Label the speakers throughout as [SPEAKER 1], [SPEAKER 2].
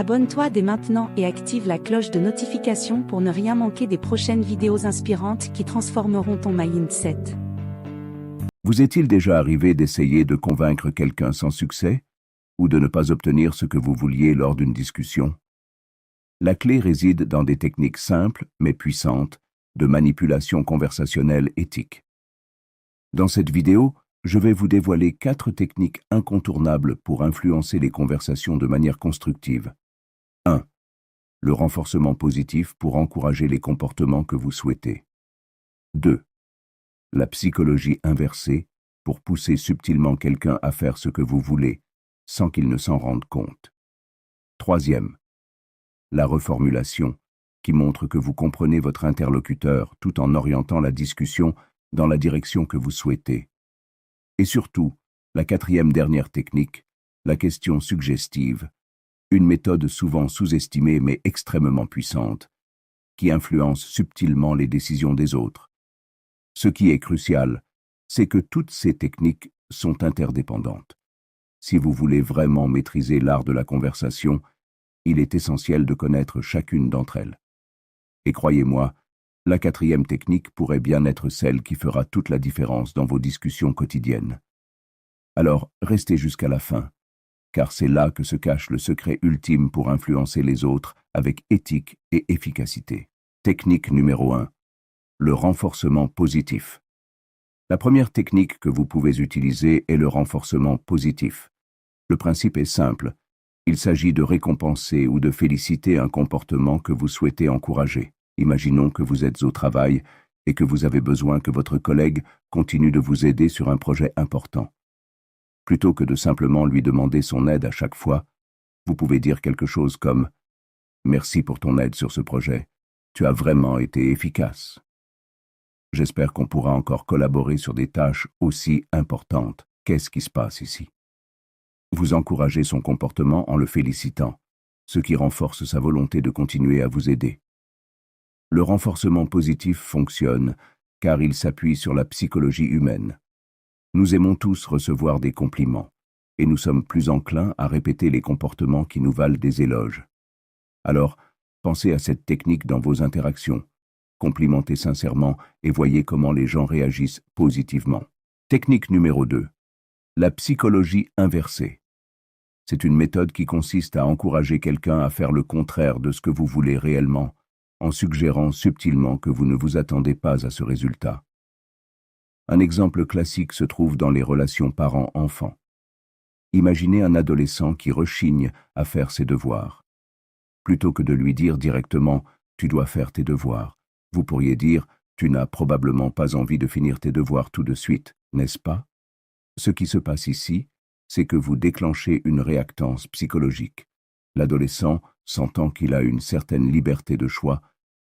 [SPEAKER 1] Abonne-toi dès maintenant et active la cloche de notification pour ne rien manquer des prochaines vidéos inspirantes qui transformeront ton mindset.
[SPEAKER 2] Vous est-il déjà arrivé d'essayer de convaincre quelqu'un sans succès, ou de ne pas obtenir ce que vous vouliez lors d'une discussion? La clé réside dans des techniques simples mais puissantes de manipulation conversationnelle éthique. Dans cette vidéo, je vais vous dévoiler 4 techniques incontournables pour influencer les conversations de manière constructive. 1. Le renforcement positif pour encourager les comportements que vous souhaitez. 2. La psychologie inversée pour pousser subtilement quelqu'un à faire ce que vous voulez, sans qu'il ne s'en rende compte. 3. La reformulation, qui montre que vous comprenez votre interlocuteur tout en orientant la discussion dans la direction que vous souhaitez. Et surtout, la 4e dernière technique, la question suggestive, une méthode souvent sous-estimée mais extrêmement puissante, qui influence subtilement les décisions des autres. Ce qui est crucial, c'est que toutes ces techniques sont interdépendantes. Si vous voulez vraiment maîtriser l'art de la conversation, il est essentiel de connaître chacune d'entre elles. Et croyez-moi, la 4e technique pourrait bien être celle qui fera toute la différence dans vos discussions quotidiennes. Alors, restez jusqu'à la fin, car c'est là que se cache le secret ultime pour influencer les autres avec éthique et efficacité. Technique numéro 1. Le renforcement positif. La première technique que vous pouvez utiliser est le renforcement positif. Le principe est simple. Il s'agit de récompenser ou de féliciter un comportement que vous souhaitez encourager. Imaginons que vous êtes au travail et que vous avez besoin que votre collègue continue de vous aider sur un projet important. Plutôt que de simplement lui demander son aide à chaque fois, vous pouvez dire quelque chose comme « Merci pour ton aide sur ce projet. Tu as vraiment été efficace. J'espère qu'on pourra encore collaborer sur des tâches aussi importantes. Qu'est-ce qui se passe ici ?» Vous encouragez son comportement en le félicitant, ce qui renforce sa volonté de continuer à vous aider. Le renforcement positif fonctionne car il s'appuie sur la psychologie humaine. Nous aimons tous recevoir des compliments, et nous sommes plus enclins à répéter les comportements qui nous valent des éloges. Alors, pensez à cette technique dans vos interactions. Complimentez sincèrement et voyez comment les gens réagissent positivement. Technique numéro 2. La psychologie inversée. C'est une méthode qui consiste à encourager quelqu'un à faire le contraire de ce que vous voulez réellement, en suggérant subtilement que vous ne vous attendez pas à ce résultat. Un exemple classique se trouve dans les relations parents-enfants. Imaginez un adolescent qui rechigne à faire ses devoirs. Plutôt que de lui dire directement « tu dois faire tes devoirs », vous pourriez dire « tu n'as probablement pas envie de finir tes devoirs tout de suite, n'est-ce pas ?» Ce qui se passe ici, c'est que vous déclenchez une réactance psychologique. L'adolescent, sentant qu'il a une certaine liberté de choix,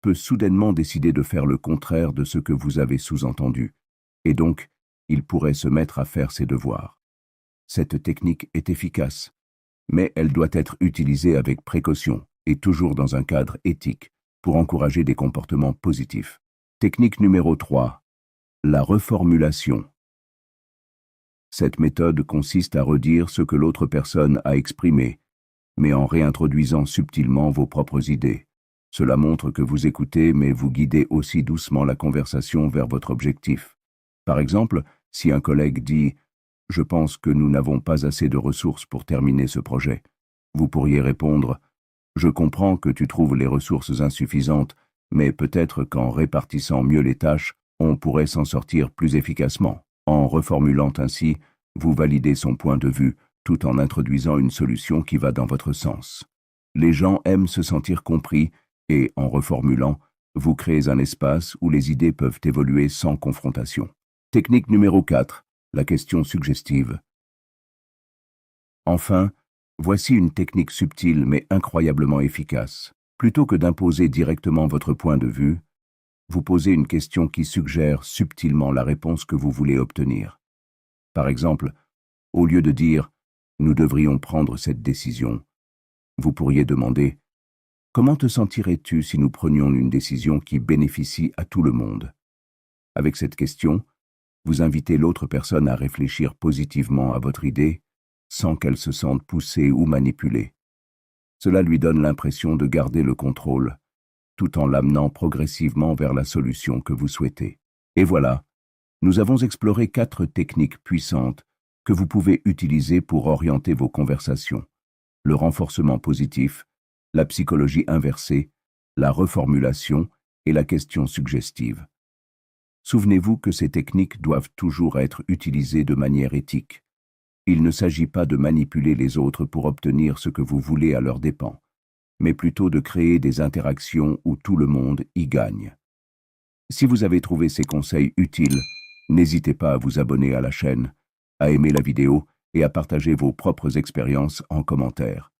[SPEAKER 2] peut soudainement décider de faire le contraire de ce que vous avez sous-entendu. Et donc, il pourrait se mettre à faire ses devoirs. Cette technique est efficace, mais elle doit être utilisée avec précaution et toujours dans un cadre éthique pour encourager des comportements positifs. Technique numéro 3. La reformulation. Cette méthode consiste à redire ce que l'autre personne a exprimé, mais en réintroduisant subtilement vos propres idées. Cela montre que vous écoutez, mais vous guidez aussi doucement la conversation vers votre objectif. Par exemple, si un collègue dit « Je pense que nous n'avons pas assez de ressources pour terminer ce projet », vous pourriez répondre « Je comprends que tu trouves les ressources insuffisantes, mais peut-être qu'en répartissant mieux les tâches, on pourrait s'en sortir plus efficacement. » En reformulant ainsi, vous validez son point de vue, tout en introduisant une solution qui va dans votre sens. Les gens aiment se sentir compris et, en reformulant, vous créez un espace où les idées peuvent évoluer sans confrontation. Technique numéro 4. La question suggestive. Enfin, voici une technique subtile mais incroyablement efficace. Plutôt que d'imposer directement votre point de vue, vous posez une question qui suggère subtilement la réponse que vous voulez obtenir. Par exemple, au lieu de dire « Nous devrions prendre cette décision », vous pourriez demander « Comment te sentirais-tu si nous prenions une décision qui bénéficie à tout le monde ?» Avec cette question, vous invitez l'autre personne à réfléchir positivement à votre idée, sans qu'elle se sente poussée ou manipulée. Cela lui donne l'impression de garder le contrôle, tout en l'amenant progressivement vers la solution que vous souhaitez. Et voilà, nous avons exploré 4 techniques puissantes que vous pouvez utiliser pour orienter vos conversations: le renforcement positif, la psychologie inversée, la reformulation et la question suggestive. Souvenez-vous que ces techniques doivent toujours être utilisées de manière éthique. Il ne s'agit pas de manipuler les autres pour obtenir ce que vous voulez à leurs dépens, mais plutôt de créer des interactions où tout le monde y gagne. Si vous avez trouvé ces conseils utiles, n'hésitez pas à vous abonner à la chaîne, à aimer la vidéo et à partager vos propres expériences en commentaire.